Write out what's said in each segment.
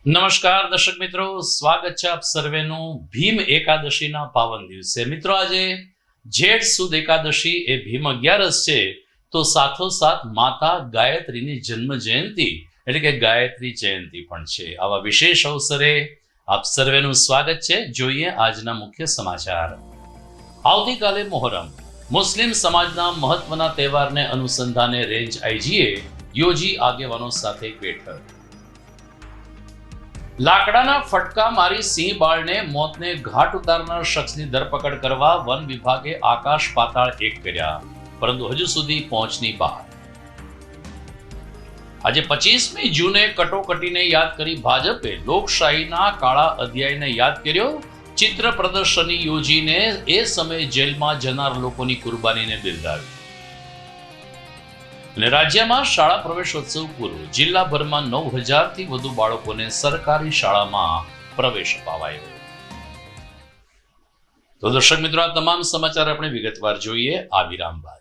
નમસ્કાર દર્શક મિત્રો, સ્વાગત છે આપ સર્વેનું ભીમ એકાદશીના પાવન દિવસે. મિત્રો, આજે જેઠ સુદ એકાદશી એ ભીમ 11 છે, તો સાથોસાથ માતા ગાયત્રીની જન્મ જયંતિ એટલે કે ગાયત્રી જયંતિ પણ છે. આવા વિશેષ અવસરે આપ સર્વેનું સ્વાગત છે. જોઈએ આજના મુખ્ય સમાચાર. આવતીકાલે મોહરમ, મુસ્લિમ સમાજના મહત્વના તહેવારને અનુસંધાને રેન્જ આઈજીએ યોજી આગેવાનો સાથે બેઠક. લાકડાના ફટકા મારી સિંહ બાળને મોતને ઘાટ ઉતારનાર શખ્સની ધરપકડ કરવા વન વિભાગે આકાશ પાતાળ એક કર્યા, પરંતુ હજુ સુધી પહોંચની બહાર. આજે 25મી જૂને કટોકટીને યાદ કરી ભાજપે લોકશાહીના કાળા અધ્યાયને યાદ કર્યો. ચિત્ર પ્રદર્શની યોજીને એ સમયે જેલમાં જનાર લોકોની કુરબાનીને બિરદાવી. અને રાજ્યમાં શાળા પ્રવેશોત્સવ પૂર્વ જિલ્લાભરમાં 9000 થી વધુ બાળકોને સરકારી શાળામાં પ્રવેશ અપાવાયો. તો દર્શક મિત્રો, આ તમામ સમાચાર આપણે વિગતવાર જોઈએ આ વિરામ બાદ.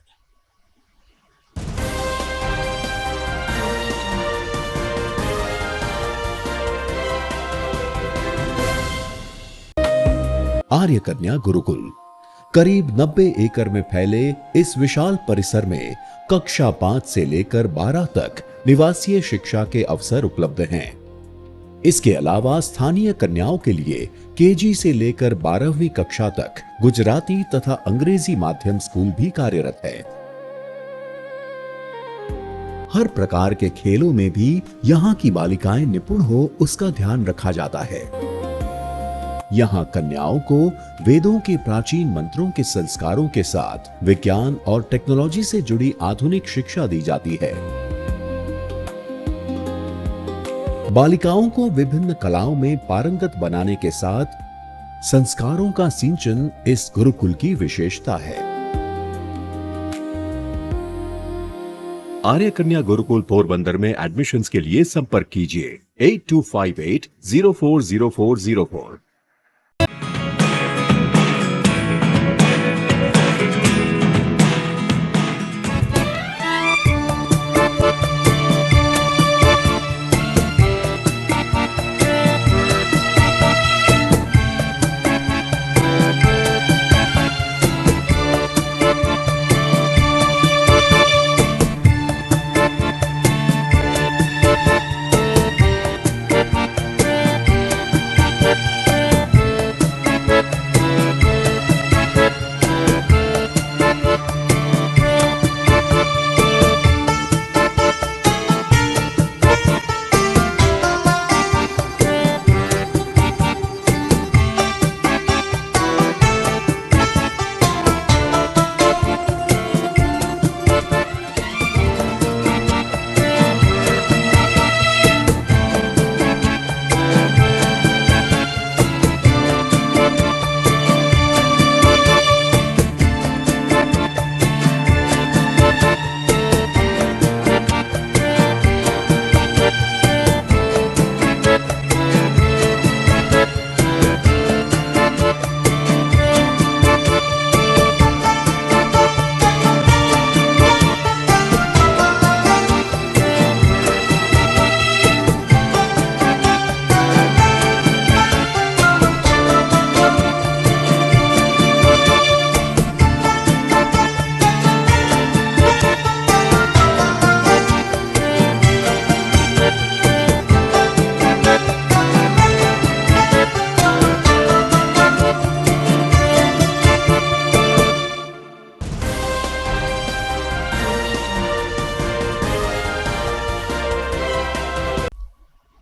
आर्य कन्या गुरुकुल करीब 90 एकड़ में फैले इस विशाल परिसर में कक्षा 5 से लेकर 12 तक निवासीय शिक्षा के अवसर उपलब्ध हैं। इसके अलावा स्थानीय कन्याओं के लिए केजी से लेकर 12वीं कक्षा तक गुजराती तथा अंग्रेजी माध्यम स्कूल भी कार्यरत है। हर प्रकार के खेलों में भी यहाँ की बालिकाएं निपुण हो उसका ध्यान रखा जाता है। यहाँ कन्याओं को वेदों के प्राचीन मंत्रों के संस्कारों के साथ विज्ञान और टेक्नोलॉजी से जुड़ी आधुनिक शिक्षा दी जाती है। बालिकाओं को विभिन्न कलाओं में पारंगत बनाने के साथ संस्कारों का सिंचन इस गुरुकुल की विशेषता है। आर्य कन्या गुरुकुल पोरबंदर में एडमिशन्स के लिए संपर्क कीजिए 8258040404।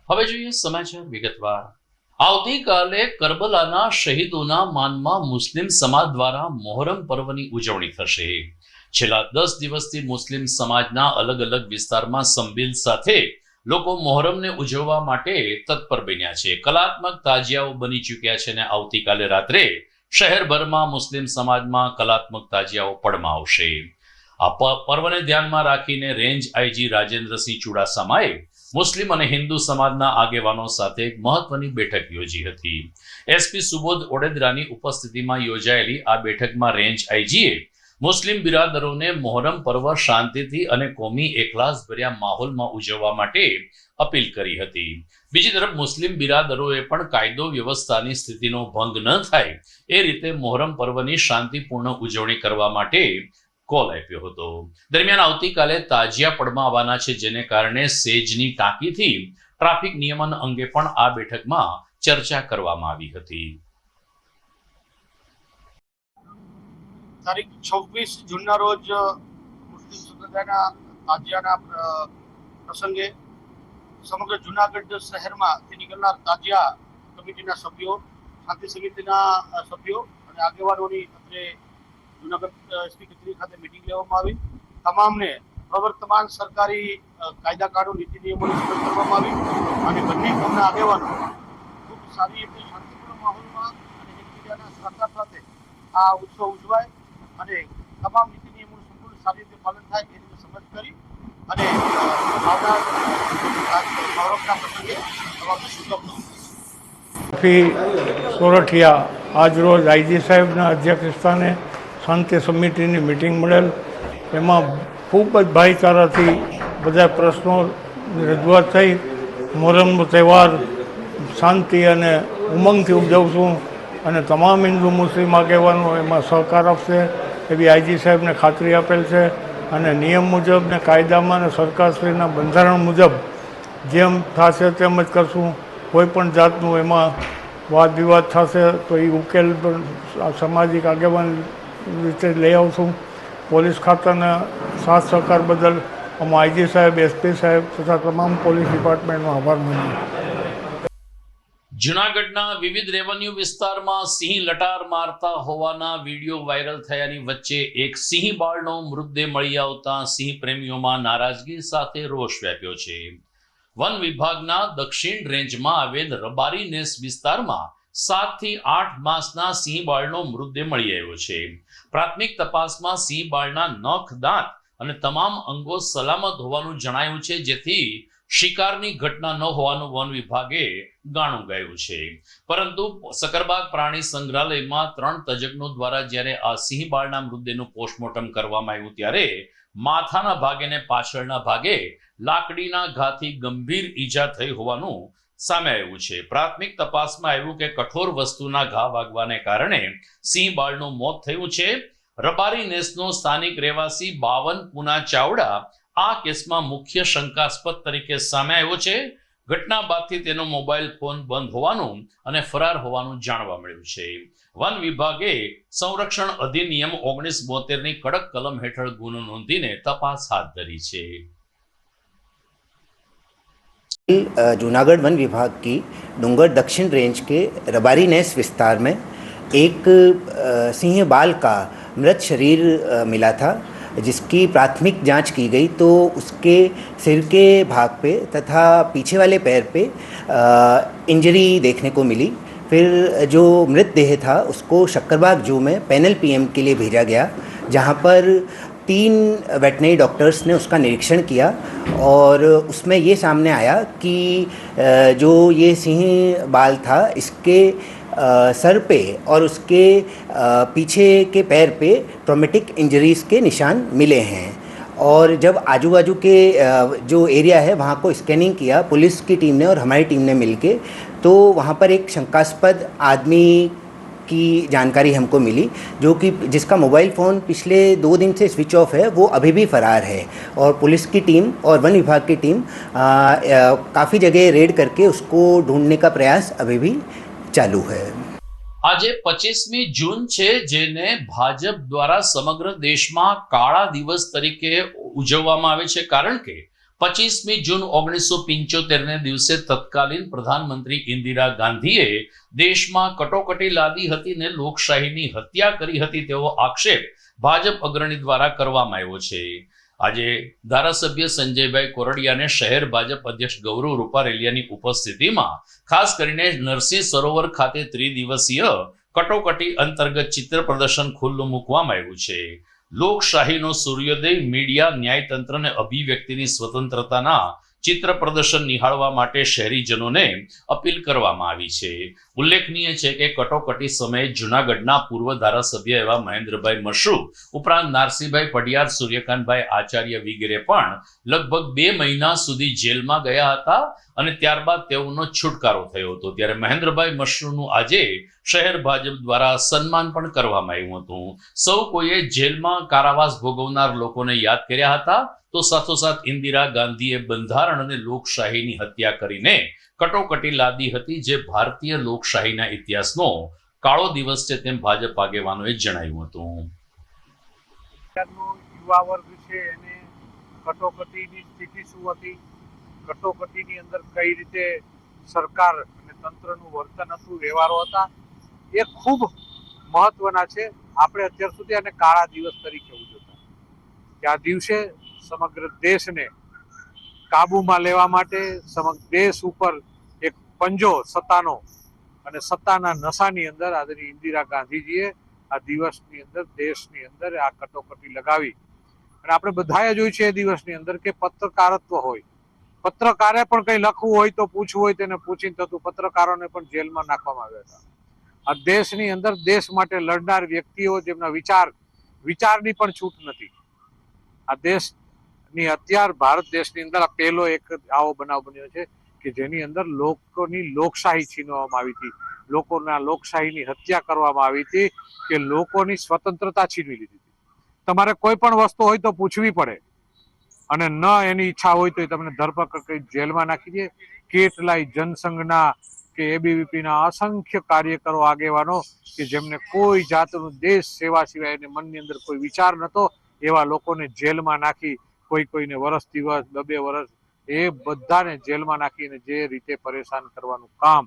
હવે જોઈએ સમાચાર વિગતવાર. આવતીકાલે કરબલાના શહીદોના માનમાં મુસ્લિમ સમાજ દ્વારા મોહરમ પર્વની ઉજવણી થશે. છેલ્લા 10 દિવસથી મુસ્લિમ સમાજના અલગ અલગ વિસ્તારમાં સંબિલ સાથે લોકો મોહરમને ઉજવવા માટે તત્પર બન્યા છે. કલાત્મક તાજિયાઓ બની ચૂક્યા છે અને આવતીકાલે રાત્રે શહેરભરમાં મુસ્લિમ સમાજમાં કલાત્મક તાજિયાઓ પડમાં આવશે. આ પર્વને ધ્યાનમાં રાખીને રેન્જ આઈજી રાજેન્દ્રસિંહ ચુડાસમાએ મુસ્લિમ અને હિન્દુ સમાજના આગેવાનો સાથે એક મહત્વની બેઠક યોજી હતી. એસપી સુબોધ ઓડેદરાની ઉપસ્થિતિમાં યોજાયેલી આ બેઠકમાં રેન્જ આઈજીએ મુસ્લિમ બિરાદરોને મોહરમ પર્વ શાંતિથી અને કોમી એકલાસભર્યા માહોલમાં ઉજવવા માટે અપીલ કરી હતી. બીજી તરફ મુસ્લિમ બિરાદરોએ પણ કાયદો વ્યવસ્થાની સ્થિતિનો ભંગ ન થાય એ રીતે મોહરમ પર્વની શાંતિપૂર્ણ ઉજવણી કરવા માટે કોલ આપ્યો હતો. દરમિયાન આવતીકાલે તાજિયા પડમાં આવવાના છે, જેને કારણે સેજની ટાંકીથી ટ્રાફિક નિયમન અંગે પણ આ બેઠકમાં ચર્ચા કરવામાં આવી હતી. તારીખ 26 જૂનના રોજ મુસ્લિમ સમુદાયના તાજિયાના પ્રસંગે સમગ્ર જૂનાગઢ શહેરમાંથી નીકળનાર તાજિયા કમિટીના સભ્યો, શાંતિ સમિતિના સભ્યો અને આગેવાનોની અત્રે જૂનાગઢ એસપી કચેરી ખાતે મિટિંગ લેવામાં આવી. તમામને પ્રવર્તમાન સરકારી કાયદા કાનૂન નીતિ નિયમોની સમજ કરવામાં આવી અને બંને કોમના આગેવાનો ખૂબ સારી રીતે શાંતિપૂર્ણ માહોલમાં અને એકબીજાના સહકાર સાથે આ ઉત્સવ ઉજવાય અને તમામ નીતિ નિયમોનું સંપૂર્ણ સારી રીતે પાલન થાય એ રીતે સમજ કરી અને ગૌરવના પ્રસંગે તમામને શુભકામનાઓ. સોરઠિયા આજરોજ આઈજી સાહેબના અધ્યક્ષસ્થાને શાંતિ સમિતિની મિટિંગ મળેલ. એમાં ખૂબ જ ભાઈચારાથી બધા પ્રશ્નો રજૂઆત થઈ. મોહરમનો તહેવાર શાંતિ અને ઉમંગથી ઉજવશું અને તમામ હિન્દુ મુસ્લિમ આગેવાનો એમાં સહકાર આપશે એવી આઈજી સાહેબને ખાતરી આપેલ છે. અને નિયમ મુજબ ને કાયદામાં અને સરકારશ્રીના બંધારણ મુજબ જેમ થશે તેમ જ કરશું. કોઈ પણ જાતનું એમાં વાદ વિવાદ થશે તો એ ઉકેલ પણ સામાજિક આગેવાન રીતે લઈ આવશું. પોલીસ ખાતાના સાથ સહકાર બદલ અમે આઈજી સાહેબ, એસપી સાહેબ તથા તમામ પોલીસ ડિપાર્ટમેન્ટનો આભાર માનીએ. જૂનાગઢના વિવિધ રેવન્યુ વિસ્તારમાં સિંહ લટાર મારતા હોવાના વિડીયો વાયરલ થયાની વચ્ચે એક સિંહ બાળનો મૃતદેહ મળી આવતા સિંહ પ્રેમીઓમાં નારાજગી સાથે રોષ વ્યાપ્યો છે. વન વિભાગના દક્ષિણ રેન્જમાં આવેલ રબારી નેસ વિસ્તારમાં 7 થી 8 માસના સિંહ બાળનો મૃતદેહ મળી આવ્યો છે. પ્રાથમિક તપાસમાં સિંહ બાળના નખ, દાંત અને તમામ અંગો સલામત હોવાનું જણાયું છે, જેથી શિકારની ઘટના ન હોવાનું વન વિભાગે ગાણું ગાયું છે. પરંતુ સકરબાગ પ્રાણી સંગ્રહાલયમાં 3 તજજ્ઞો દ્વારા જ્યારે આ સિંહ બાળના મૃતદેહનું પોસ્ટમોર્ટમ કરવામાં આવ્યું ત્યારે માથાના ભાગે અને પાછળના ભાગે લાકડીના ઘાથી ગંભીર ઈજા થઈ હોવાનું સામે આવ્યું છે. પ્રાથમિક તપાસમાં આવ્યું કે કઠોર વસ્તુના ઘા વાગવાને કારણે સિંહ બાળનું મોત થયું છે. રબારી નેસનો સ્થાનિક રહેવાસી 52 પૂના ચાવડા આ કેસમાં મુખ્ય શંકાસ્પદ તરીકે સામે આવ્યો છે. ઘટના બાદથી તેનો મોબાઈલ ફોન બંધ હોવાનું અને ફરાર હોવાનું જાણવા મળ્યું છે. વન વિભાગે સંરક્ષણ અધિનિયમ 1972ની કડક કલમ હેઠળ ગુનો નોંધીને તપાસ હાથ ધરી છે. जूनागढ़ वन विभाग की डूंगर दक्षिण रेंज के रबारी नेस विस्तार में एक सिंह बाल का मृत शरीर मिला था, जिसकी प्राथमिक जांच की गई तो उसके सिर के भाग पे तथा पीछे वाले पैर पे इंजरी देखने को मिली. फिर जो मृतदेह था उसको शक्करबाग जू में पैनल पीएम के लिए भेजा गया, जहां पर 3 वेटनरी डॉक्टर्स ने उसका निरीक्षण किया और उसमें ये सामने आया कि जो ये सिंह बाल था इसके सर पे और उसके पीछे के पैर पे ट्रॉमेटिक इंजरीज़ के निशान मिले हैं. और जब आजू बाजू के जो एरिया है वहाँ को स्कैनिंग किया पुलिस की टीम ने और हमारी टीम ने मिलके, तो वहाँ पर एक शंकास्पद आदमी की जानकारी हमको मिली, जो कि जिसका मोबाइल फ़ोन पिछले 2 दिन से स्विच ऑफ है, वो अभी भी फ़रार है. और पुलिस की टीम और वन विभाग की टीम काफ़ी जगह रेड करके उसको ढूंढने का प्रयास अभी भी चालू है. આજે 25મી જૂન છે, જેને ભાજપ દ્વારા સમગ્ર દેશમાં કાળા દિવસ તરીકે ઉજવવામાં આવે છે, કારણ કે 25મી જૂન 1975ને દિવસે તત્કાલીન પ્રધાનમંત્રી ઇન્દિરા ગાંધીએ દેશમાં કટોકટી લાદી હતી ને લોકશાહીની હત્યા કરી હતી તેવો આક્ષેપ ભાજપ અગ્રણી દ્વારા કરવામાં આવ્યો છે. આજે ધારાસભ્ય સંજયભાઈ કોરડિયાને શહેર ભાજપ અધ્યક્ષ ગૌરવ રૂપારેલિયાની ઉપસ્થિતિમાં ખાસ કરીને નરસિંહ સરોવર ખાતે ત્રિદિવસીય કટોકટી અંતર્ગત ચિત્ર પ્રદર્શન ખુલ્લું મૂકવામાં આવ્યું છે. લોકશાહીનો સૂર્યોદય, મીડિયા, ન્યાયતંત્ર અને અભિવ્યક્તિની સ્વતંત્રતાના ચિત્ર પ્રદર્શન નિહાળવા માટે શહેરીજનોને અપીલ કરવામાં આવી છે. ઉલ્લેખનીય છે કે કટોકટી સમયે જૂનાગઢના પૂર્વ ધારાસભ્ય એવા મહેન્દ્રભાઈ મશરૂ ઉપરાંત નારસિંહભાઈ પડિયાર, સૂર્યકાંતભાઈ આચાર્ય વગેરે પણ લગભગ 2 મહિના સુધી જેલમાં ગયા હતા અને ત્યારબાદ તેઓનો છુટકારો થયો હતો. ત્યારે મહેન્દ્રભાઈ મશરૂનું આજે શહેર ભાજપ દ્વારા સન્માન પણ કરવામાં આવ્યું હતું. સૌ કોઈએ જેલમાં કારાવાસ ભોગવનાર લોકોને યાદ કર્યા હતા, તો સાથોસાથ ઇન્દિરા ગાંધીએ બંધારણ અને લોકશાહીની હત્યા કરીને કટોકટી લાદી હતી, જે ભારતીય લોકશાહીના ઇતિહાસનો કાળો દિવસ છે, તેમ ભાજપ આગેવાનોએ જણાવ્યું હતું. યુવા વર્ગ છે એને કટોકટીની સ્થિતિ શું હતી, કટોકટીની અંદર કઈ રીતે સરકાર અને તંત્રનું વર્તન હતું, વ્યવહારો હતા, એ ખૂબ મહત્વના છે. આપણે અત્યાર સુધી આને કાળા દિવસ તરીકે ઉજવતા કે આ દિવસે સમગ્ર દેશને કાબૂમાં લેવા માટે સમગ્ર દેશ ઉપર એક પંજો સત્તાનો અને સત્તાના નશાની અંદર આદરણીય ઇન્દિરા ગાંધીજીએ આ દિવસની અંદર દેશની અંદર આ કટોકટી લગાવી. અને આપણે બધાએ જોયું છે એ દિવસની અંદર કે પત્રકારત્વ હોય, પત્રકારે પણ કંઈ લખવું હોય તો પૂછવું હોય તેને પૂછીને થતું. પત્રકારોને પણ જેલમાં નાખવામાં આવ્યા હતા. આ દેશની અંદર દેશ માટે લડનાર વ્યક્તિઓ જેમના વિચારની પણ છૂટ નથી. આ દેશની અત્યાર ભારત દેશની અંદર આ પહેલો એક આવો બનાવ બન્યો છે કે જેની અંદર લોકોની લોકશાહી છીનવામાં આવી હતી, લોકોના લોકશાહીની હત્યા કરવામાં આવી હતી, કે લોકોની સ્વતંત્રતા છીનવી લીધી હતી. તમારે કોઈ પણ વસ્તુ હોય તો પૂછવી પડે અને ન એની ઈચ્છા હોય તો તમને ધરપકડ કરી જેલમાં નાખી દે. કેટલાય જનસંઘના કે એબીવીપીના અસંખ્ય કાર્યકરો, આગેવાનો કે જેમને કોઈ જાતનું દેશ સેવા સિવાય એને મનની અંદર કોઈ વિચાર નહોતો, એવા લોકોને જેલમાં નાખી, કોઈને વર્ષ દિવસ 2 વર્ષ એ બધાને જેલમાં નાખીને જે રીતે પરેશાન કરવાનું કામ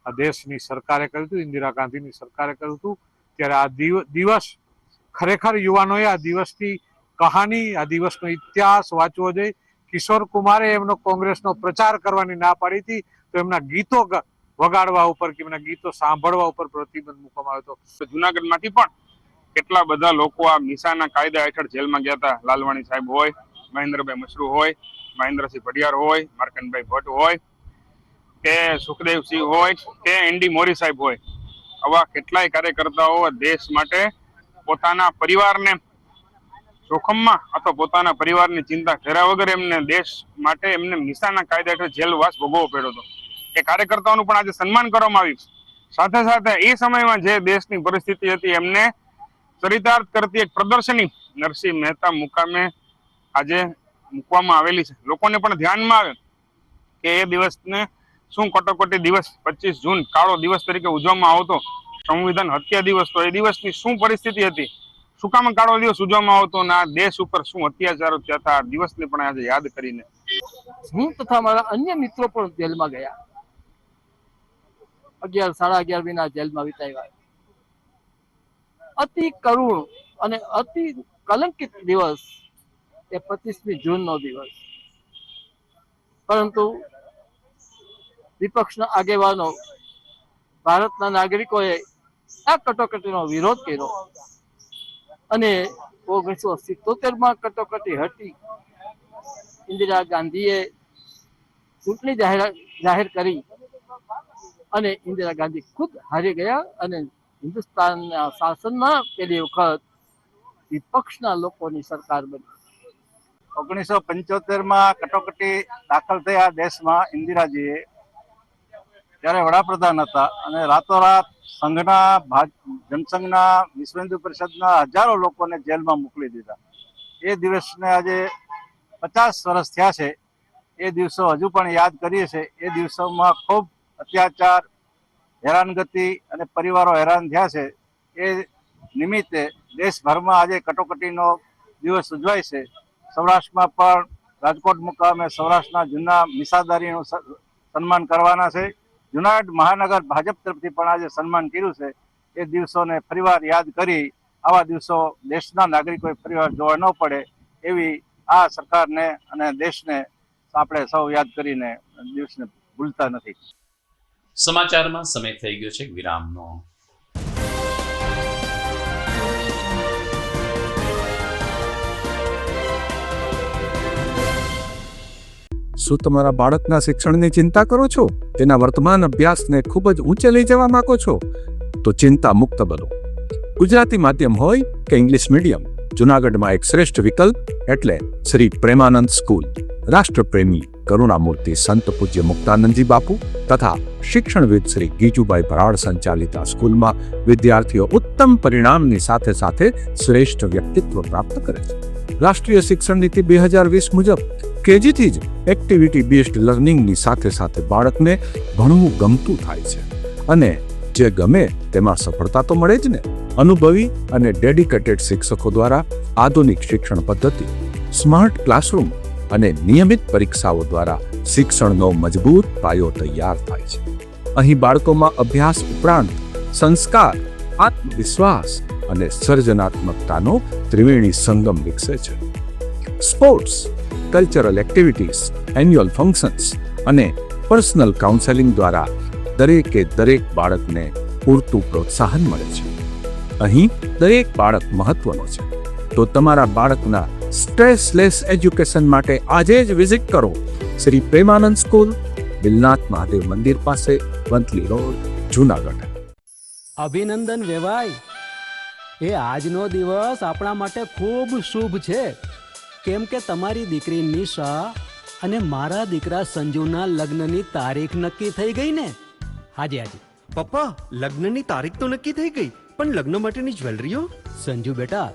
આ દેશની સરકારે કર્યું હતું, ઇન્દિરા ગાંધીની સરકારે કર્યું હતું. ત્યારે આ દિવસ ખરેખર યુવાનોએ આ દિવસની કહાની, આ દિવસનો ઇતિહાસ વાંચવો જોઈએ. કિશોર કુમારે એમનો કોંગ્રેસનો પ્રચાર કરવાની ના પાડી હતી, તો એમના ગીતો વગાડવા ઉપર કે એમના ગીતો સાંભળવા ઉપર પ્રતિબંધ મૂકવામાં આવ્યો હતો. જુનાગઢમાંથી પણ કેટલા બધા લોકો આ મિસાના કાયદા હેઠળ જેલમાં ગયા હતા. લાલવાણી સાહેબ હોય, મહેન્દ્રભાઈ મશરૂ હોય, મહેન્દ્રસિંહ પડિયાર હોય, માર્કંડભાઈ ભટ્ટ હોય, કે સુખદેવસિંહ હોય, કે એનડી મોરી સાહેબ હોય, આવા કેટલાય કાર્યકર્તાઓ દેશ માટે પોતાના પરિવારને જોખમમાં અથવા પોતાના પરિવારની ચિંતા કર્યા વગર એમને દેશ માટે એમને મિસાના કાયદા હેઠળ જેલવાસ ભોગવવો પડ્યો હતો. એ કાર્યકર્તાઓનું પણ આજે સન્માન કરવામાં આવ્યું. સાથે સાથે એ સમયમાં જે દેશની પરિસ્થિતિ હતી એમને ચરિતાર્થ કરતી એક પ્રદર્શની નરસિંહ મહેતા મુકામે આજે મૂકવામાં આવેલી છે. લોકોને પણ ધ્યાનમાં આવે કે એ દિવસને શું કટોકટી દિવસ 25 જૂન કાળો દિવસ તરીકે ઉજવવામાં આવતો, સંવિધાન હત્યા દિવસ, તો એ દિવસની શું પરિસ્થિતિ હતી, શું કામ કાળો દિવસ ઉજવવામાં આવતો, અને આ દેશ ઉપર શું અત્યાચારો થયા હતા, આ દિવસને પણ આજે યાદ કરીને હું તથા મારા અન્ય મિત્રો પણ જેલમાં ગયા. 11 સાડા 11 મહિના જેલમાં વિતાવ્યા. અતિ કરુણ અને અતિ કલંકિત દિવસ એ 25મી જૂનનો દિવસ. પરંતુ વિપક્ષના આગેવાનો, ભારતના નાગરિકોએ આ કટોકટીનો વિરોધ કર્યો અને 1977માં કટોકટી હતી. ઇન્દિરા ગાંધીએ ચૂંટણી જાહેર કરી અને ઇન્દિરા ગાંધી ખુદ હારી ગયા અને હિન્દુસ્તાનના શાસનમાં પહેલી વખત વિપક્ષના લોકોની સરકાર બની. 1975માં કટોકટી દાખલ થયા દેશમાં ઇન્દિરાજીએ, ત્યારે વડાપ્રધાન હતા અને રાતોરાત જનસંઘના, વિશ્વ હિન્દુ પરિષદના હજારો લોકોને જેલમાં મોકલી દીધા. એ દિવસને આજે 50 વર્ષ થયા છે. એ દિવસો હજુ પણ યાદ કરીએ છીએ. એ દિવસોમાં ખૂબ અત્યાચાર, હેરાનગતિ અને પરિવારો હેરાન થયા છે. એ નિમિત્તે દેશભરમાં આજે કટોકટીનો દિવસ ઉજવાય છે. સૌરાષ્ટ્રમાં પણ રાજકોટ મુકામે સૌરાષ્ટ્રના જૂના મિસાદારીનું સન્માન કરવાના છે. જુનાગઢ મહાનગર ભાજપ તરફથી પણ આજે સન્માન કર્યું છે. એ દિવસોને ફરીવાર યાદ કરી આવા દિવસો દેશના નાગરિકોએ ફરીવાર જોવા ન પડે એવી આ સરકારને અને દેશને આપણે સૌ યાદ કરીને દિવસને ભૂલતા નથી. સમાચારમાં સમય થઈ ગયો છે વિરામનો. શું તમારા બાળકના શિક્ષણની ચિંતા કરો છો? તેના વર્તમાન અભ્યાસને ખૂબ જ ઊંચે લઈ જવા માંગો છો? તો ચિંતા મુક્ત બનો. ગુજરાતી માધ્યમ હોય કે ઇંગ્લિશ મીડિયમ, જુનાગઢમાં એક શ્રેષ્ઠ વિકલ્પ એટલે શ્રી પ્રેમાનંદ સ્કૂલ. રાષ્ટ્રપ્રેમી કરુણામૂર્તિ સંત પૂજ્ય મુક્તાનંદજી બાપુ તથા શિક્ષણવિદ શ્રી ગીજુભાઈ ભરાડ સંચાલિત આ સ્કૂલમાં વિદ્યાર્થીઓ ઉત્તમ પરિણામની સાથે સાથે શ્રેષ્ઠ વ્યક્તિત્વ પ્રાપ્ત કરે છે. રાષ્ટ્રીય શિક્ષણ નીતિ 2020 મુજબ કેજીથી જ એક્ટિવિટી બેઝડ લર્નિંગની સાથે સાથે બાળકને ભણવું ગમતું થાય છે અને જે ગમે તેમાં સફળતા તો મળે જ ને. અનુભવી અને ડેડિકેટેડ શિક્ષકો દ્વારા આધુનિક શિક્ષણ પદ્ધતિ, સ્માર્ટ ક્લાસરૂમ અને નિયમિત પરીક્ષાઓ દ્વારા શિક્ષણનો મજબૂત પાયો તૈયાર થાય છે. અહીં બાળકોમાં અભ્યાસ ઉપરાંત સંસ્કાર, આત્મવિશ્વાસ અને સર્જનાત્મકતાનો ત્રિવેણી સંગમ વિકસે છે. Sports, cultural activities, annual functions અને પર્સનલ કાઉન્સેલિંગ દ્વારા દરેકે દરેક બાળકને પૂરતું પ્રોત્સાહન મળે છે. અહીં દરેક બાળક મહત્વનો છે. તો તમારા બાળકના સ્ટ્રેસલેસ એજ્યુકેશન માટે આજે જ વિઝિટ કરો શ્રી પ્રેમાનંદ સ્કૂલ, બિલનાથ મહાદેવ મંદિર પાસે, વંથલી રોડ, જુનાગઢ. અભિનંદન વેવાઈ, એ આજનો દિવસ આપણા માટે ખૂબ શુભ છે, કેમ કે તમારી દીકરી નિશા અને મારા દીકરા સંજુના લગ્નની તારીખ નક્કી થઈ ગઈ ને. હાજી હાજી પપ્પા, લગ્નની તારીખ તો નક્કી થઈ ગઈ, પણ લગ્ન માટેની જ્વેલરીઓ? સંજુ બેટા,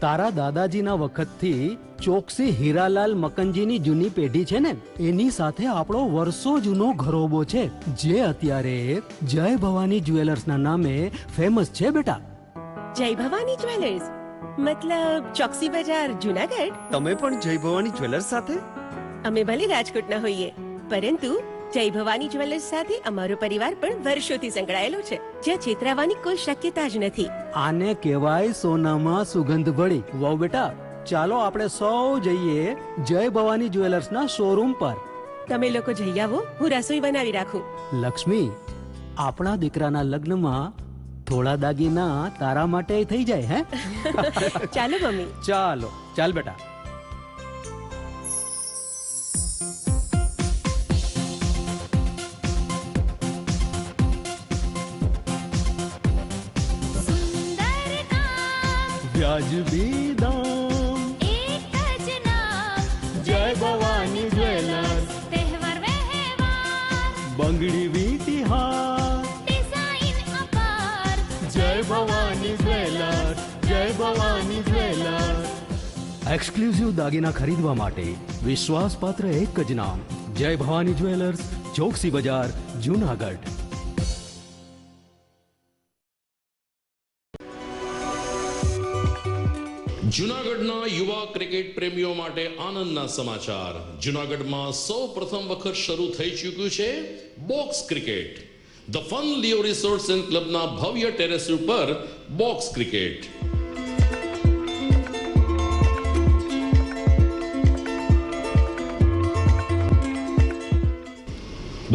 તારા દાદાજીના વખતથી ચોકસી હીરાલાલ મકનજીની જૂની પેઢી છે ને, એની સાથે આપણો વર્ષો જૂનો ઘરોબો છે, જે અત્યારે જય ભવાની જ્વેલર્સના નામે ફેમસ છે બેટા. જય ભવાની જ્વેલર્સ મતલબ ચોકસી બજાર, જુનાગઢ? તમે પણ જય ભવાની જ્વેલર્સ સાથે? અમે ભલે રાજકોટના હોઈએ, પરંતુ જય ભવાની જ્વેલર્સ સાથે અમારો પરિવાર પણ વર્ષોથી સંકળાયેલો છે, જ્યાં છેતરાવાની કોઈ શક્યતા જ નથી. આને કહેવાય સોનામાં સુગંધ ભળી. વહુ બેટા, ચાલો આપણે સૌ જઈએ જય ભવાની જ્વેલર્સના શોરૂમ પર. તમે લોકો જઈ આવો, હું રસોઈ બનાવી રાખું. લક્ષ્મી, આપણા દીકરાના લગ્નમાં થોડા દાગીના તારા માટે થઈ જાય. હે ચાલો મમ્મી. ચાલો ચાલ બેટા. વ્યાજબી દામ, એક જ નામ, જય ભવાની જ્વેલર્સ. તહેવાર વ્યવહાર, બંગડી વીટી હાર, ડિઝાઇન અપાર, જય ભવાની જ્વેલર્સ, જય ભવાની જ્વેલર્સ. એક્સક્લુઝિવ દાગીના ખરીદવા માટે વિશ્વાસપાત્ર એક જ નામ, જય ભવાની જ્વેલર્સ, ચોકસી બજાર, જુનાગઢ. જુનાગઢના યુવા ક્રિકેટ પ્રેમીઓ માટે આનંદના સમાચાર. જુનાગઢમાં સૌ પ્રથમ વખત શરૂ થઈ ચૂક્યું છે box cricket. The Fun Leo Resorts and ક્લબના ભવ્ય ટેરેસ ઉપર બોક્સ ક્રિકેટ.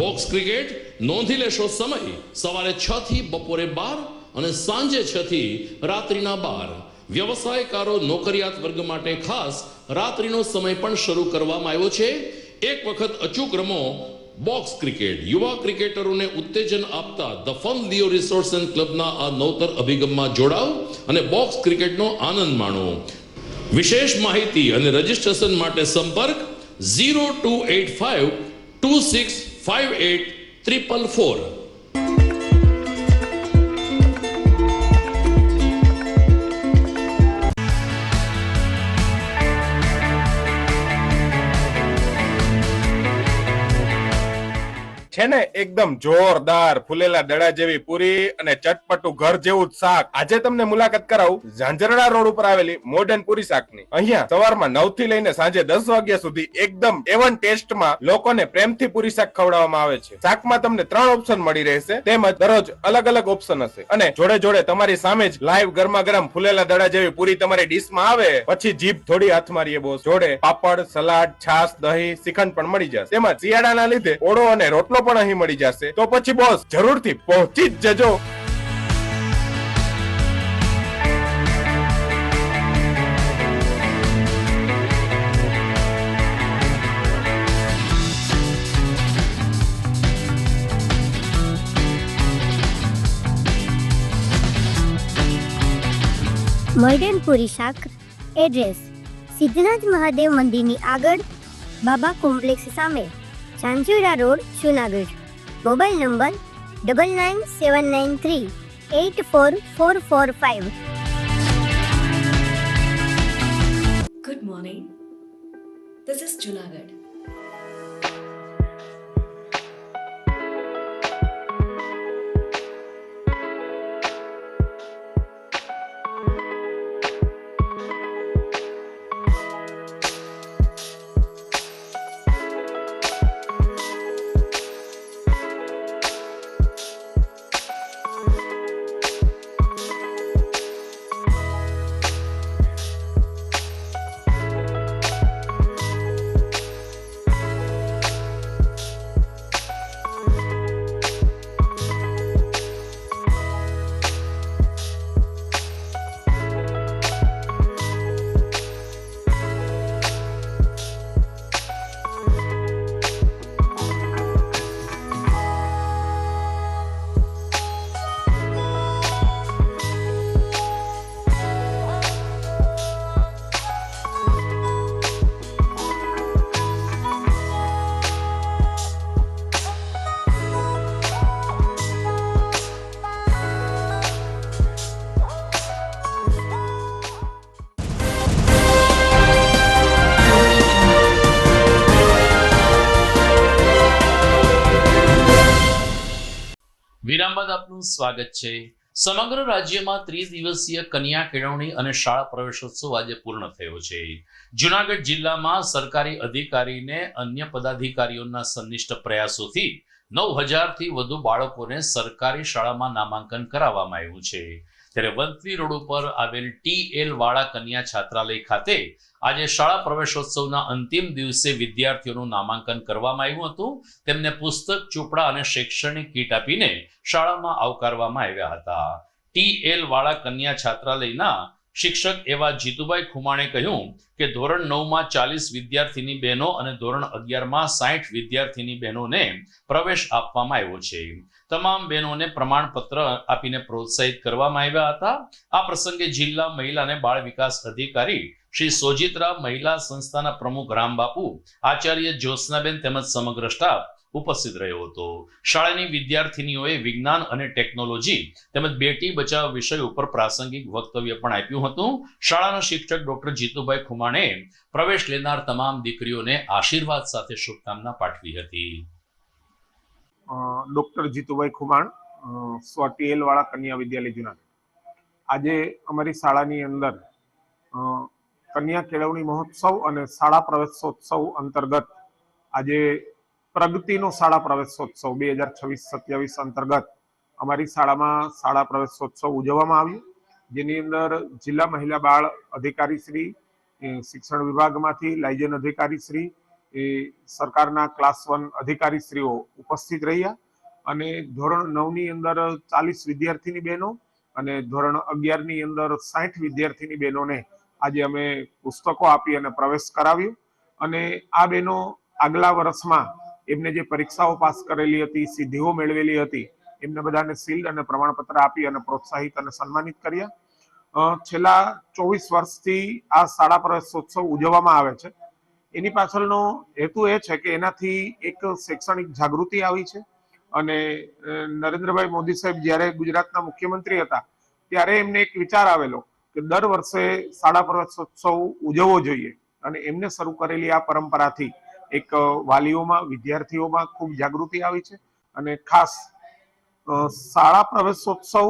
બોક્સ ક્રિકેટ નોંધી લેશો સમય સવારે 6 થી બપોરે 12 અને સાંજે 6 થી રાત્રિના 12. વ્યવસાયકારો, નોકરિયાત વર્ગ માટે ખાસ રાત્રિનો સમય પણ શરૂ કરવામાં આવ્યો છે. એક વખત અચૂક રમો બોક્સ ક્રિકેટ. યુવા ક્રિકેટરોને ઉત્તેજન આપતા the Fun Leo Resorts and ક્લબના આ નવતર અભિગમમાં જોડાઓ અને બોક્સ ક્રિકેટનો આનંદ માણો. વિશેષ માહિતી અને રજીસ્ટ્રેશન માટે સંપર્ક 0285 2658 444. છે ને એકદમ જોરદાર ફૂલેલા દડા જેવી પૂરી અને ચટપટું ઘર જેવું જ શાક. આજે તમને મુલાકાત કરાવું ઝાંઝરડા રોડ ઉપર આવેલી મોડર્ન પૂરી શાકની. અહીંયા સવારમાં 9 થી લઈને સાંજે 10 વાગ્યા સુધી એકદમ એવન ટેસ્ટમાં લોકોને પ્રેમથી પૂરી શાક ખવડાવવામાં આવે છે. શાકમાં તમને 3 ઓપ્શન મળી રહેશે, તેમજ દરરોજ અલગ અલગ ઓપ્શન હશે અને જોડે જોડે તમારી સામે જ લાઈવ ગરમા ગરમ ફૂલેલા દડા જેવી પૂરી તમારી ડીશમાં આવે પછી જીભ થોડી હાથ મારીએ બોસ. જોડે પાપડ, સલાડ, છાશ, દહીં, શ્રીખંડ પણ મળી જશે. તેમજ શિયાળાના લીધે ઓળો અને રોટલો પણ અહીં મળી જશે. તો પછી બોસ જરૂરથી પહોંચી જ જજો. મોડર્ન પૂરી શાક. એડ્રેસ સિદ્ધનાથ મહાદેવ મંદિરની આગળ, બાબા કોમ્પ્લેક્સ સામે, Chanchura road, Junagadh. Mobile number 9979384445. Good morning. This is Junagadh. વિરામ બાદ આપનું સ્વાગત છે. સમગ્ર રાજ્યમાં ત્રિદિવસીય કન્યા કેળવણી અને શાળા પ્રવેશોત્સવ આજે પૂર્ણ થયો છે. જુનાગઢ જિલ્લામાં સરકારી અધિકારીને અન્ય પદાધિકારીઓના સંનિષ્ઠ પ્રયાસોથી 9,000 થી વધુ બાળકોને સરકારી શાળામાં નામાંકન કરાવવામાં આવ્યું છે. ત્યારે વંથલી રોડ ઉપર આવેલ TL વાળા કન્યા છાત્રાલય ખાતે આજે શાળા પ્રવેશોત્સવના અંતિમ દિવસે વિદ્યાર્થીઓનું નામાંકન કરવામાં આવ્યું હતું. તેમને પુસ્તક, ચોપડા અને શૈક્ષણિક કીટ આપીને શાળામાં આવકારવામાં આવ્યા હતા. TL વાળા કન્યા છાત્રાલયના શિક્ષક એવા જીતુભાઈ ખુમાણે કહ્યું કે ધોરણ 9માં 40 વિદ્યાર્થીની બહેનો અને ધોરણ 11માં 60 વિદ્યાર્થીની બહેનોને પ્રવેશ આપવામાં આવ્યો છે. તમામ બહેનોને પ્રમાણપત્ર આપીને પ્રોત્સાહિત કરવામાં આવ્યા હતા. આ પ્રસંગે જિલ્લા મહિલા અને બાળ વિકાસ અધિકારી શ્રી સોજિત્રા, મહિલા સંસ્થાના પ્રમુખ રામબાપુ, આચાર્ય જ્યોત્સનાબેન તેમજ સમગ્ર સ્ટાફ ઉપસ્થિત રહ્યો હતો. શાળાની વિદ્યાર્થીનીઓએ વિજ્ઞાન અને ટેકનોલોજી તેમજ બેટી બચાવ વિષય ઉપર પ્રાસંગિક વક્તવ્ય પણ આપ્યું હતું. શાળાના શિક્ષક ડોક્ટર જીતુભાઈ ખુમાણે પ્રવેશ લેનાર તમામ દીકરીઓને આશીર્વાદ સાથે શુભકામના પાઠવી હતી. ડોક્ટર જીતુભાઈ ખુમાણ, TL વાળા કન્યા વિદ્યાલય જુનાગઢ. આજે અમારી શાળાની અંદર કન્યા કેળવણી મહોત્સવ અને શાળા પ્રવેશોત્સવ અંતર્ગત આજે પ્રગતિનો શાળા પ્રવેશોત્સવ 2026-27 અંતર્ગત અમારી શાળામાં શાળા પ્રવેશોત્સવ ઉજવવામાં આવ્યો, જેની અંદર જિલ્લા મહિલા બાળ અધિકારી શ્રી, શિક્ષણ વિભાગમાંથી લાયઝન અધિકારી શ્રી, સરકારના ક્લાસ 1 અધિકારીશ્રીઓ ઉપસ્થિત રહ્યા અને ધોરણ 9ની અંદર 40 વિદ્યાર્થીની બહેનો અને ધોરણ 11ની અંદર 60 વિદ્યાર્થીની બહેનોને આજે અમે પુસ્તકો આપી અને પ્રવેશ કરાવ્યો. અને આ બહેનો આગલા વર્ષમાં એમને જે પરીક્ષાઓ પાસ કરેલી હતી, સિદ્ધિઓ મેળવેલી હતી, એમને બધાને શિલ્ડ અને પ્રમાણપત્ર આપી અને પ્રોત્સાહિત અને સન્માનિત કર્યા. છેલ્લા 24 વર્ષથી આ શાળા પ્રવેશોત્સવ ઉજવવામાં આવે છે. એની પાછળનો હેતુ એ છે કે એનાથી એક શૈક્ષણિક જાગૃતિ આવી છે અને નરેન્દ્રભાઈ મોદી સાહેબ જ્યારે ગુજરાતના મુખ્યમંત્રી હતા ત્યારે એમને એક વિચાર આવેલો કે દર વર્ષે શાળા પ્રવેશોત્સવ ઉજવવો જોઈએ અને એમને શરૂ કરેલી આ પરંપરાથી એક વાલીઓમાં, વિદ્યાર્થીઓમાં ખૂબ જાગૃતિ આવી છે. અને ખાસ શાળા પ્રવેશોત્સવ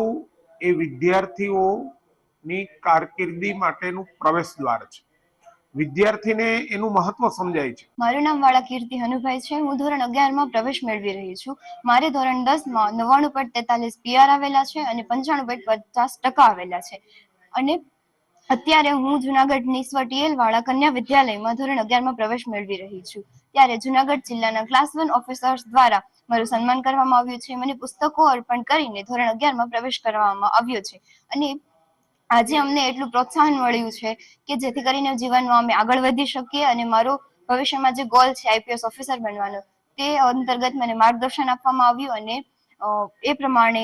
એ વિદ્યાર્થીઓની કારકિર્દી માટેનું પ્રવેશ દ્વાર છે. વિદ્યાર્થીને એનું મહત્વ સમજાય છે. મારું નામ વાળા કીર્તિ હનુભાઈ છે. હું ધોરણ 11માં પ્રવેશ મેળવી રહી છું. મારે ધોરણ 10માં 99.43 PR આવેલા છે અને 95.50% આવેલા છે. અને અત્યારે હું જુનાગઢની TL વાળા કન્યા વિદ્યાલયમાં ધોરણ 11માં પ્રવેશ મેળવી રહી છું. ત્યારે જુનાગઢ જિલ્લાના ક્લાસ 1 ઓફિસર્સ દ્વારા મારું સન્માન કરવામાં આવ્યું છે. મને પુસ્તકો અર્પણ કરીને ધોરણ 11માં પ્રવેશ કરવામાં આવ્યો છે. અને આજે અમને એટલું પ્રોત્સાહન મળ્યું છે કે જેથી કરીને જીવનમાં અમે આગળ વધી શકીએ અને મારો ભવિષ્યમાં જે ગોલ છે IPS ઓફિસર બનવાનો, તે અંતર્ગત મને માર્ગદર્શન આપવામાં આવ્યું અને એ પ્રમાણે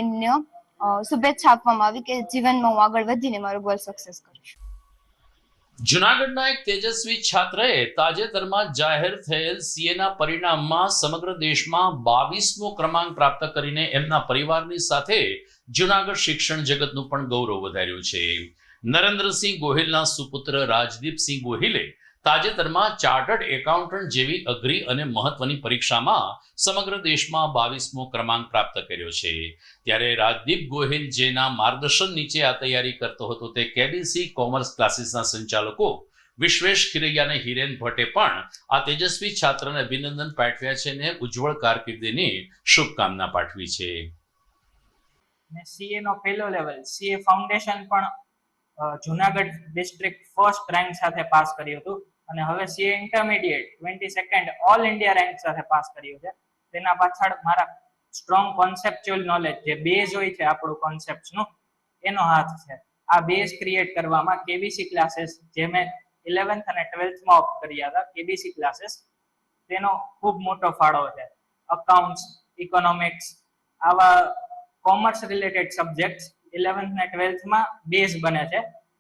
શુભેચ્છા આપવામાં આવી કે જીવનમાં હું આગળ વધીને મારો ગોલ સક્સેસ કરીશ. જૂનાગઢના એક તેજસ્વી છાત્રએ તાજેતરમાં જાહેર થયેલ સીએના પરિણામમાં સમગ્ર દેશમાં 22મો ક્રમાંક પ્રાપ્ત કરીને એમના પરિવારની સાથે જૂનાગઢ શિક્ષણ જગતનું પણ ગૌરવ વધાર્યું છે. નરેન્દ્રસિંહ ગોહિલના સુપુત્ર રાજદીપસિંહ ગોહિલે તાજેતરમાં ચાર્ટર્ડ એકાઉન્ટન્ટ જેવી અઘરી અને મહત્વની પરીક્ષામાં સમગ્ર દેશમાં 22મો ક્રમાંક પ્રાપ્ત કર્યો છે. ત્યારે રાજદીપ ગોહિલ જેના માર્ગદર્શન નીચે આ તૈયારી કરતો હતો તે કેબીસી કોમર્સ ક્લાસીસના સંચાલકો વિશ્વેશ ખીરૈયા અને હિરેન ભટ્ટે પણ આ તેજસ્વી છાત્રને અભિનંદન પાઠવ્યા છે અને ઉજ્જવળ કારકિર્દીની શુભકામના પાઠવી છે. સીએ નો પહેલો લેવલ સીએ ફાઉન્ડેશન પણ જુનાગઢ ડિસ્ટ્રિક્ટ ફર્સ્ટ રેન્ક સાથે પાસ કર્યું હતું અને હવે CA intermediate 22nd all India rank સાથે પાસ કર્યું છે. તેના પાછળ મારા સ્ટ્રોંગ કોન્સેપ્ચ્યુઅલ નોલેજ જે બેઝ હોય છે આપણું કોન્સેપ્ટ્સનું એનો હાથ છે. આ બેઝ ક્રિએટ કરવામાં કેબીસી ક્લાસીસ જે મેં 11th અને 12th માં ઓપ્ટ કર્યા હતા કેબીસી ક્લાસીસ તેનો ખૂબ મોટો ફાળો છે. અકાઉન્ટ્સ, ઇકોનોમિક્સ આવા કોમર્સ રિલેટેડ સબ્જેક્ટ્સ 11th અને 12th માં બેઝ બને છે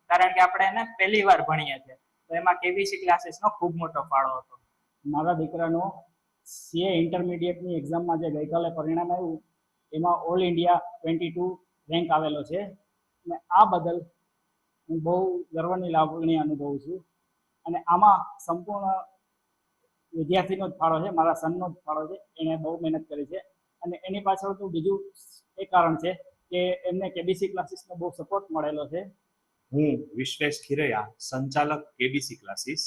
કારણ કે આપણે એને પહેલી વાર ભણીએ છીએ તો એમાં કેબીસી ક્લાસીસનો ખૂબ મોટો ફાળો હતો. મારા દીકરાનો સીએ ઇન્ટરમીડિયેટની એક્ઝામમાં જે ગઈકાલે પરિણામ આવ્યું એમાં ઓલ ઇન્ડિયા 22 રેન્ક આવેલો છે અને આ બદલ હું બહુ ગર્વની લાગણી અનુભવું છું અને આમાં સંપૂર્ણ વિદ્યાર્થીનો જ ફાળો છે, મારા સનનો જ ફાળો છે. એણે બહુ મહેનત કરી છે અને એની પાછળ તો બીજું એક કારણ છે કે એમને કેબીસી ક્લાસીસનો બહુ સપોર્ટ મળેલો છે. હું વિશ્વેશ ખીરૈયા, સંચાલક કેબીસી ક્લાસીસ.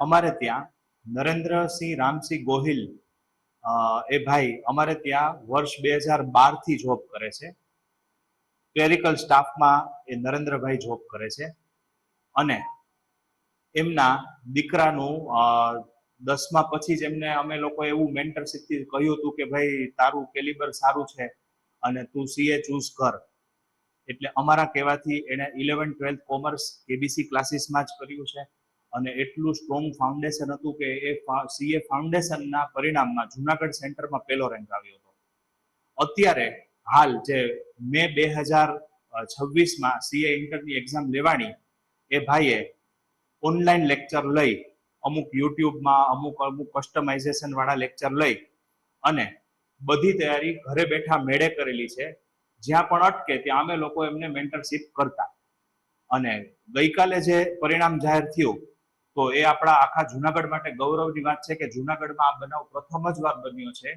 અમારે ત્યાં નરેન્દ્રસિંહ રામસિંહ ગોહિલ એ ભાઈ અમારે ત્યાં વર્ષ 2012 થી જોબ કરે છે. ક્લેરિકલ સ્ટાફમાં એ નરેન્દ્રભાઈ જોબ કરે છે અને એમના દીકરાનું 10મા પછી જ એમને અમે લોકો એવું મેન્ટરશીપથી કહ્યું હતું કે ભાઈ તારું કેલિબર સારું છે અને તું સીએ ચૂઝ કર. એટલે અમારા કહેવાથી એણે 11th 12th કોમર્સ કેબીસી ક્લાસીસમાં જ કર્યું છે અને એટલું સ્ટ્રોંગ ફાઉન્ડેશન હતું કે એ સીએ ફાઉન્ડેશનના પરિણામમાં જુનાગઢ સેન્ટરમાં પહેલો રેન્ક આવ્યો હતો. અત્યારે હાલ જે મે 2026માં સીએ ઇન્ટરની એક્ઝામ લેવાની એ ભાઈએ ઓનલાઈન લેક્ચર લઈ અમુક યુટ્યુબમાં અમુક કસ્ટમાઇઝેશન વાળા લેક્ચર લઈ અને બધી તૈયારી ઘરે બેઠા મેળે કરેલી છે. જ્યાં પણ અટકે ત્યાં અમે લોકો એમને મેન્ટરશીપ કરતા અને ગઈકાલે જે પરિણામ જાહેર થયું તો એ આપણા આખા જુનાગઢ માટે ગૌરવની વાત છે કે જુનાગઢમાં આ બનાવ પ્રથમ જ વાર બન્યો છે.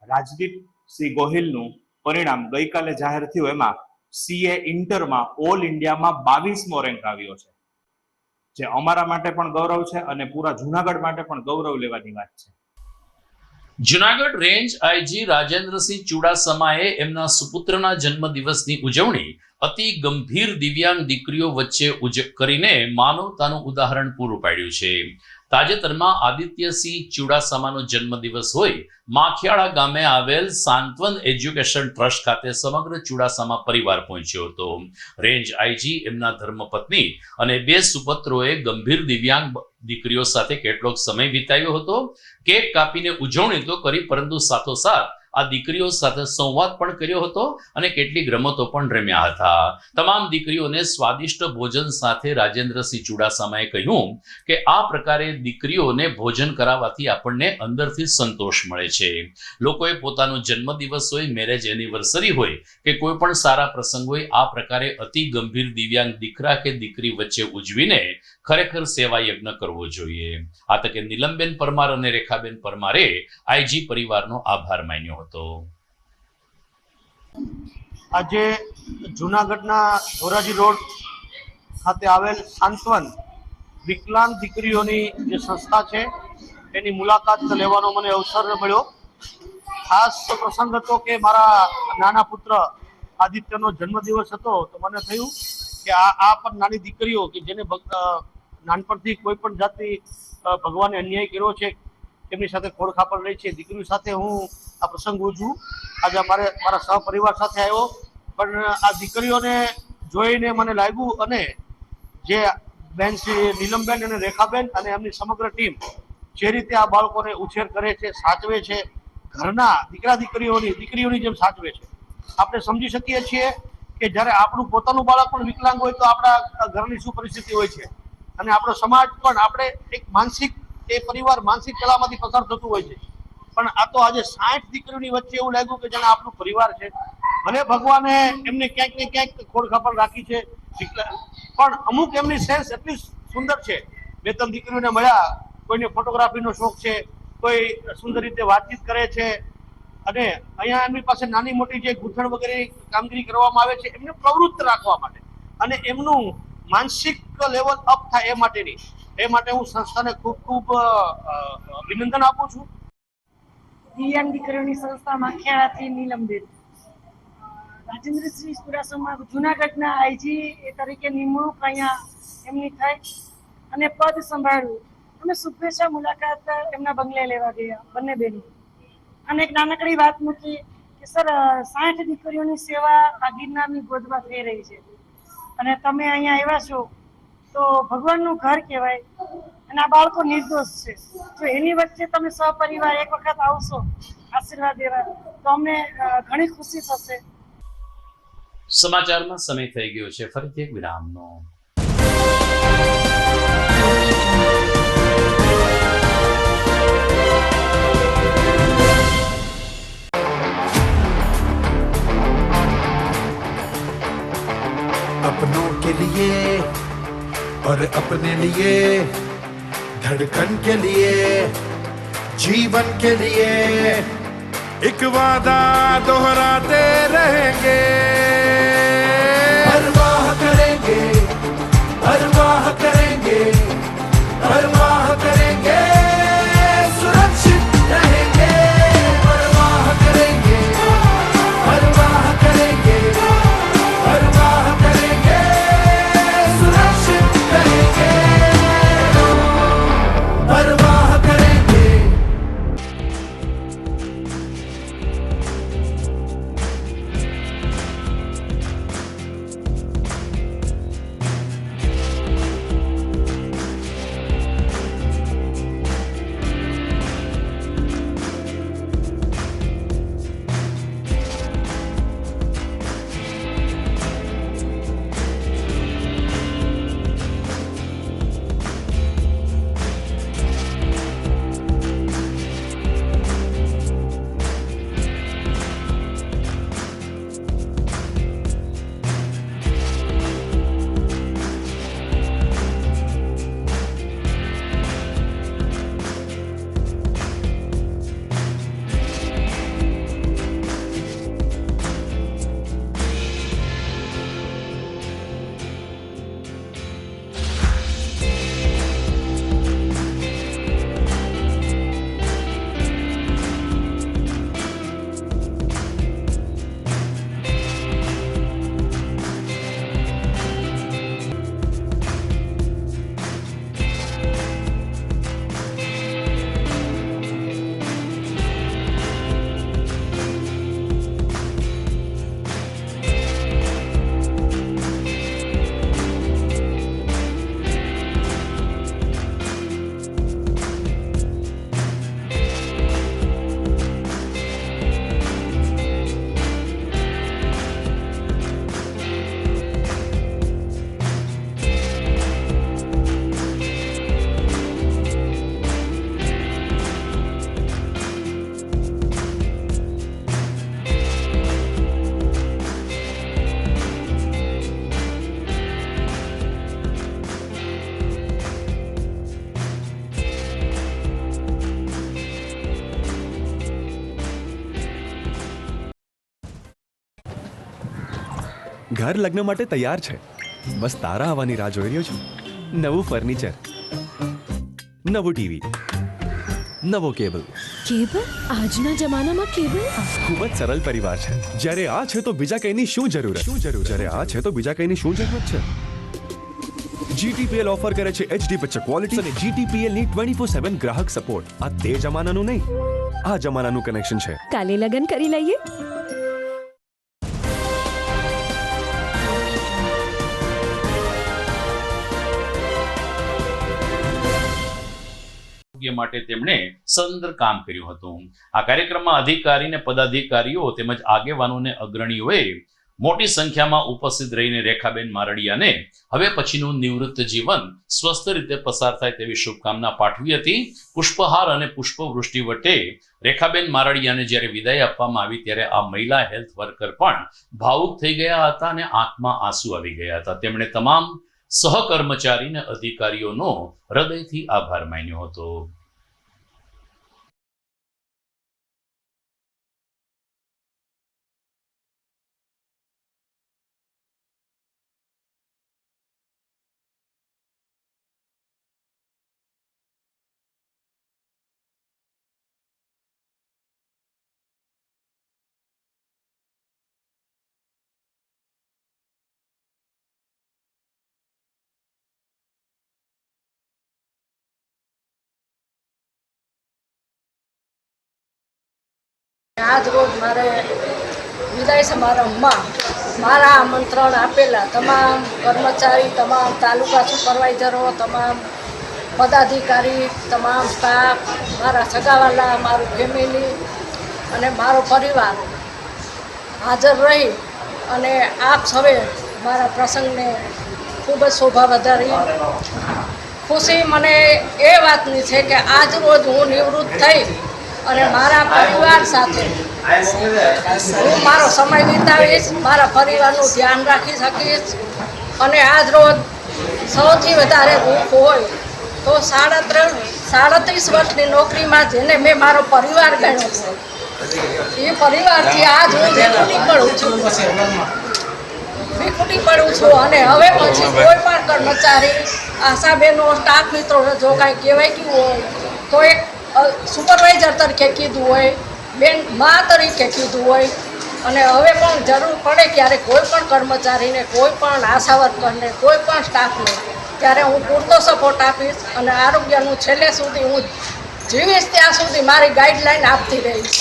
રાજદીપસિંહ ગોહિલનું પરિણામ ગઈકાલે જાહેર થયું એમાં સીએ ઇન્ટરમાં ઓલ ઇન્ડિયામાં 22મો રેન્ક આવ્યો છે જે અમારા માટે પણ ગૌરવ છે અને પૂરા જુનાગઢ માટે પણ ગૌરવ લેવાની વાત છે. જુનાગઢ રેન્જ આઈજી રાજેન્દ્રસિંહ ચુડાસમાએ એમના સુપુત્રના જન્મદિવસની ઉજવણી અતિ ગંભીર દિવ્યાંગ દીકરીઓ વચ્ચે કરીને માનવતાનું ઉદાહરણ પૂરું પાડ્યું છે. તાજેતરમાં આદિત્યસિંહ ચુડાસમાનો જન્મદિવસ હોય માખિયાળા ગામે આવેલ સાંત્વન એજ્યુકેશન ટ્રસ્ટ ખાતે સમગ્ર ચુડાસમા પરિવાર પહોંચ્યો હતો. રેન્જ આઈજી એમના ધર્મપત્ની અને 2 સુપુત્રોએ ગંભીર દિવ્યાંગ દીકરીઓ સાથે કેટલોક સમય વિતાવ્યો હતો. કેક કાપીને ઉજવણી તો કરી પરંતુ સાથોસાથ આ દીકરીઓ સાથે સંવાદ પણ કર્યો હતો અને કેટલીક રમતો પણ રમ્યા હતા. તમામ દીકરીઓને સ્વાદિષ્ટ ભોજન સાથે રાજેન્દ્રસિંહ ચુડાસમાએ કહ્યું કે આ પ્રકારે દીકરીઓને ભોજન કરાવવાથી આપણને અંદરથી સંતોષ મળે છે. લોકોએ પોતાનો જન્મદિવસ હોય, મેરેજ એનિવર્સરી હોય કે કોઈ પણ સારા પ્રસંગ હોય આ પ્રકારે અતિ ગંભીર દિવ્યાંગ દીકરા કે દીકરી વચ્ચે ઉજવીને ખરેખર સેવા યજ્ઞ કરવો જોઈએ. આ તકે નીલમબેન પરમાર અને રેખાબેન પરમારે આઈજી પરિવારનો આભાર માન્યો હતો. આજે જુનાગઢના ધોરાજી રોડ ખાતે આવેલ સાંત્વન વિકલાંગ દીકરીઓની જે સંસ્થા છે એની મુલાકાત લેવાનો મને અવસર મળ્યો. ખાસ પ્રસંગ હતો કે મારા નાના પુત્ર આદિત્યનો જન્મદિવસ હતો તો મને થયું કે આ પણ નાની દીકરીઓ કે જેને નાનપણથી કોઈ પણ જાતની ભગવાને અન્યાય કર્યો છે એમની સાથે ખોળખાપણ રહી છે દીકરીઓ સાથે હું આ પ્રસંગ ઉજવું આજે મારા સહપરિવાર સાથે આવ્યો પણ આ દીકરીઓને જોઈને મને લાગ્યું અને જે બેન શ્રી નીલમબેન અને રેખાબેન અને એમની સમગ્ર ટીમ જે રીતે આ બાળકોને ઉછેર કરે છે, સાચવે છે, ઘરના દીકરીઓની જેમ સાચવે છે આપણે સમજી શકીએ છીએ કે જ્યારે આપણું પોતાનું બાળક પણ વિકલાંગ હોય તો આપણા ઘરની શું પરિસ્થિતિ હોય છે, અને આપણો સમાજ પણ આપણે એક માનસિક એ પરિવાર માનસિક કલામાંથી પસાર થતું હોય છે. પણ આ તો આજે 60 દીકરીઓની વચ્ચે એવું લાગ્યું કે જેને આપણું પરિવાર છે. ભલે ભગવાને એમને ક્યાંક ને ક્યાંક ખોડખાપણ રાખી છે, પણ અમુક એમની સેન્સ એટલી સુંદર છે. 2-3 દીકરીઓને મળ્યા, કોઈને ફોટોગ્રાફીનો શોખ છે, કોઈ સુંદર રીતે વાતચીત કરે છે, અને અહીંયા એમની પાસે નાની મોટી જે ગૂંથણ વગેરે કામગીરી કરવામાં આવે છે એમને પ્રવૃત્ત રાખવા માટે અને એમનું માનસિક લેવલ અપ થાય એ માટે હું સંસ્થાને ખૂબ ખૂબ અભિનંદન આપું છું. દિવ્યાંગ દીકરીઓની સંસ્થા માખિયાણાથી નીલમબેન. રાજેન્દ્રસિંહ ચુડાસમા જુનાગઢના આઈજી તરીકે નિમણૂક અહીંયા એમની થઈ અને પદ સંભાળ્યું. અમે શુભેચ્છા મુલાકાત એમના બંગલે લેવા ગયા બંને બહેનો, અને એક નાનકડી વાત મૂકી કે સર 60 દીકરીઓની સેવા આ ગિરનારની ગોદમાં થઈ રહી છે અને તમે અહીંયા આવ્યા છો તો ભગવાનનું ઘર કહેવાય, અને આ બાળકો નિર્દોષ છે. જો એની વચ્ચે તમે સહપરિવાર એક વખત આવશો આશીર્વાદ દેવા તો અમને ઘણી ખુશી થશે. સમાચારમાં સમય થઈ ગયો છે ફરીથી એક વિરામનો. अपनों के लिए और अपने लिए, धड़कन के लिए, जीवन के लिए एक वादा दोहराते रहेंगे, परवाह करेंगे, परवाह करेंगे, परवाह करेंगे, सुरक्षित रहेंगे, परवाह करेंगे, परवाह करेंगे, परवाह करेंगे, सुरक्षित रहेंगे, परवाह करेंगे. ઘર લગ્ન માટે તૈયાર છે, બસ તારા આવવાની રાહ જોઈ રહ્યો છું. નવું ફર્નિચર, નવું ટીવી, નવો કેબલ. કેબલ? આજના જમાનામાં કેબલ? ખૂબ જ સરળ પરિવાર છે. જ્યારે આ છે તો બીજા કઈની શું જરૂરત? જ્યારે આ છે તો બીજા કઈની શું જરૂરત છે? GTPL ઓફર કરે છે HD પિક્ચર ક્વોલિટી અને GTPL ની 24/7 ગ્રાહક સપોર્ટ. આ તે જમાનાનું નહીં, આ જમાનાનું કનેક્શન છે. કાલે લગન કરી લઈએ. માટે તેમણે સદંતર કામ કર્યું હતું. આ કાર્યક્રમમાં અધિકારી અને પદાધિકારીઓ તેમજ આગેવાનોને અગ્રણીઓએ મોટી સંખ્યામાં ઉપસ્થિત રહીને રેખાબેન મારડિયાને હવે પછીનું નિવૃત્ત જીવન સ્વસ્થ રીતે પસાર થાય તેવી શુભકામના પાઠવી હતી. પુષ્પહાર અને પુષ્પવૃષ્ટિ વટે રેખાબેન મારડિયાને જ્યારે વિદાય આપવામાં આવી ત્યારે આ મહિલા હેલ્થ વર્કર પણ ભાવુક થઈ ગયા હતા અને આંખમાં આંસુ આવી ગયા હતા. તેમણે તમામ સહકર્મચારી અને અધિકારીઓનો હૃદયથી આભાર માન્યો હતો. આજ રોજ મારે વિદાય સમારંભમાં મારા આમંત્રણ આપેલા તમામ કર્મચારી, તમામ તાલુકા સુપરવાઇઝરો, તમામ પદાધિકારી, તમામ સ્ટાફ, મારા સગાવાલા, મારું ફેમિલી અને મારો પરિવાર હાજર રહી અને આપ સૌએ મારા પ્રસંગને ખૂબ જ શોભા વધારી. ખુશી મને એ વાતની છે કે આજ રોજ હું નિવૃત્ત થઈ અને મારા પરિવાર સાથે હું મારો સમય વિતાવીશ, મારા પરિવારનું ધ્યાન રાખી શકીશ. અને આજ રોજ સૌથી વધારે દુઃખ હોય તો 37 વર્ષની નોકરીમાં જેને મેં મારો પરિવાર ગણ્યો છે એ પરિવારથી આજ હું વિખૂટી પડું છું. અને હવે પછી કોઈ પણ કર્મચારી, આશાબેનો, સ્ટાફ મિત્રો જો કાંઈ કહેવાય ગયું હોય તો એક સુપરવાઇઝર તરીકે કીધું હોય, બેન મા તરીકે કીધું હોય, અને હવે પણ જરૂર પડે ત્યારે કોઈ પણ કર્મચારીને, કોઈ પણ આશા વર્કરને, કોઈ પણ સ્ટાફને ત્યારે હું પૂરતો સપોર્ટ આપીશ અને આરોગ્યનું છેલ્લે સુધી હું જીવીશ ત્યાં સુધી મારી ગાઈડલાઈન આપતી રહીશ.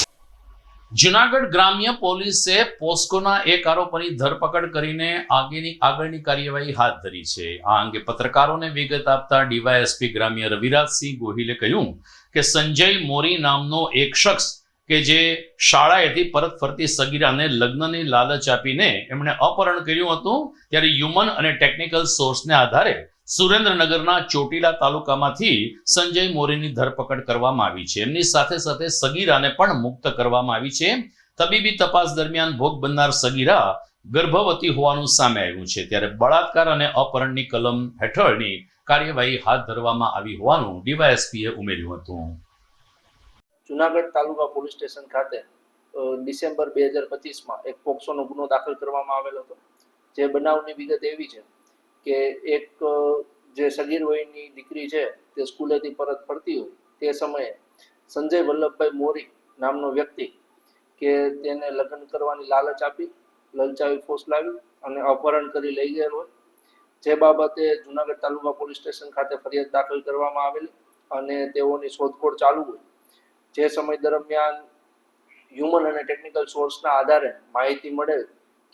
જૂનાગઢ ગ્રામ્ય પોલીસે પોસ્કોના એક આરોપીની ધરપકડ કરીને આગળની કાર્યવાહી હાથ ધરી છે. આ અંગે પત્રકારોને વિગત આપતા ડીવાયએસપી ગ્રામ્ય રવિરાજસિંહ ગોહિલે કહ્યું કે સંજય મોરી નામનો એક શખ્સ કે જે શાળાએથી પરત ફરતી સગીરાને લગ્નની લાલચ આપીને એમણે અપહરણ કર્યું હતું, ત્યારે હ્યુમન અને ટેકનિકલ સોર્સને આધારે સુરેન્દ્રનગરના ચોટીલા તાલુકામાંથી સંજય મોરીની ધરપકડ કરવામાં આવી છે. એમની સાથે સાથે સગીરાને પણ મુક્ત કરવામાં આવી છે. તબીબી તપાસ દરમિયાન ભોગ બનનાર સગીરા ગર્ભવતી હોવાનું સામે આવ્યું છે. ત્યારે બળાત્કાર અને અપહરણની કલમ હેઠળની કાર્યવાહી હાથ ધરવામાં આવી હોવાનું ડીવાયએસપીએ ઉમેર્યું હતું. જુનાગઢ તાલુકા પોલીસ સ્ટેશન ખાતે ડિસેમ્બર 2025માં એક પોક્સોનો ગુનો દાખલ કરવામાં આવેલો હતો. જે બનાવની વિગત એવી છે કે એક જે સગીર વયની દીકરી છે તે સ્કૂલેથી પરત ફરતી હોય તે સમયે સંજય વલ્લભભાઈ મોરી નામનો વ્યક્તિ કે તેને લગ્ન કરવાની લાલચ આપી, લલચાવી, ફોસલાવી અને અપહરણ કરી લઈ ગયેલ હોય. જે બાબતે જુનાગઢ તાલુકા પોલીસ સ્ટેશન ખાતે ફરિયાદ દાખલ કરવામાં આવેલી અને તેઓની શોધખોળ ચાલુ હોય. જે સમય દરમિયાન હ્યુમન અને ટેકનિકલ સોર્સના આધારે માહિતી મળેલ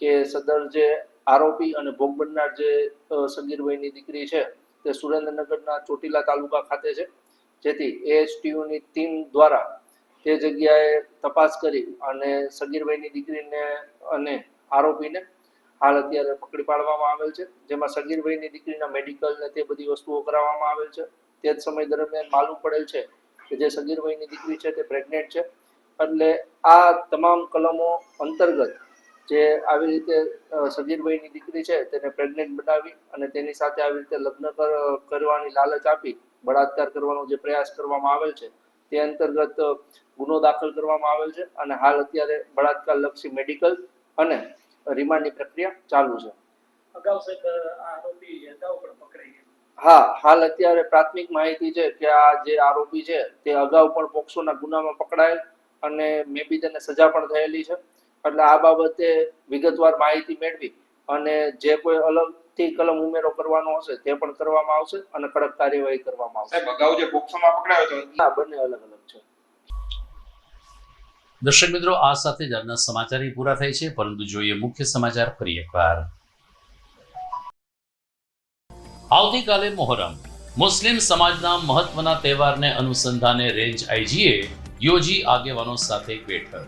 કે સદર જે આરોપી અને ભોગ બનનાર જે સગીર વયની દીકરી છે તે સુરેન્દ્રનગરના ચોટીલા તાલુકા ખાતે છે. જેથી એએસટીયુની ટીમ દ્વારા તે જગ્યાએ તપાસ કરી અને સગીર વયની દીકરીને અને આરોપીને હાલ અત્યારે પકડી પાડવામાં આવેલ છે. જેમાં સગીર વયની દીકરીના મેડિકલ ને તે બધી વસ્તુઓ કરાવવામાં આવેલ છે. તે જ સમય દરમિયાન માલુમ પડેલ છે કે જે સગીર વયની દીકરી છે તે પ્રેગ્નેન્ટ છે. એટલે આ તમામ કલમો અંતર્ગત જે આવી રીતે સગીર વયની દીકરી છે તેને પ્રેગ્નેન્ટ બનાવી અને તેની સાથે આવી રીતે લગ્ન કરવાની લાલચ આપી બળાત્કાર કરવાનો જે પ્રયાસ કરવામાં આવેલ છે તે અંતર્ગત ગુનો દાખલ કરવામાં આવેલ છે અને હાલ અત્યારે બળાત્કાર લક્ષી મેડિકલ અને રિમાન્ડની પ્રક્રિયા ચાલુ છે. હા, હાલ અત્યારે પ્રાથમિક માહિતી છે કે આ જે આરોપી છે તે અગાઉ પણ પોક્સોના ગુનામાં પકડાયેલ અને મે બી તેને સજા પણ થયેલી છે. એટલે આ બાબતે વિગતવાર માહિતી મેળવી અને જે કોઈ અલગથી કલમ ઉમેરો કરવાનો હશે તે પણ કરવામાં આવશે અને કડક કાર્યવાહી કરવામાં આવશે. અગાઉ જે પોક્સોમાં પકડાયો હતો ના, બંને અલગ અલગ છે. દર્શક મિત્રો, આ સાથે જ આજના સમાચાર પૂરા થાય છે, પરંતુ જોઈએ મુખ્ય સમાચાર ફરી એકવાર. આવતીકાલે મોહરમ, મુસ્લિમ સમાજના મહત્વના તહેવારને અનુસંધાને રેન્જ આઈજીએ યોજી આગેવાનો સાથે બેઠક.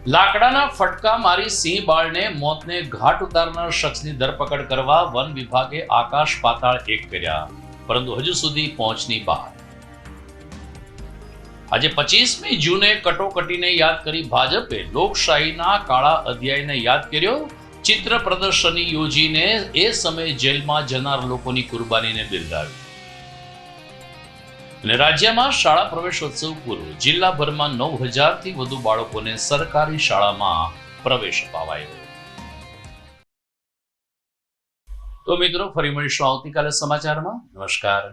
લાકડાના ફટકા મારી સિંહ બાળને મોતને ઘાટ ઉતારનાર શખ્સની ધરપકડ કરવા વન વિભાગે આકાશ પાતાળ એક કર્યા, પરંતુ હજુ સુધી પહોંચની બહાર. આજે 25મી જૂને કટોકટીને યાદ કરી ભાજપે લોકશાહીના કાળા અધ્યાયને યાદ કર્યો. ચિત્ર પ્રદર્શની યોજીને એ સમયે જેલમાં જનાર લોકોની કુરબાનીને બિરદાવી. અને રાજ્યમાં શાળા પ્રવેશોત્સવ પૂર્વ જિલ્લાભરમાં 9000થી વધુ બાળકોને સરકારી શાળામાં પ્રવેશ અપાવાયો. તો મિત્રો, ફરી મળીશું આવતીકાલે સમાચારમાં. નમસ્કાર.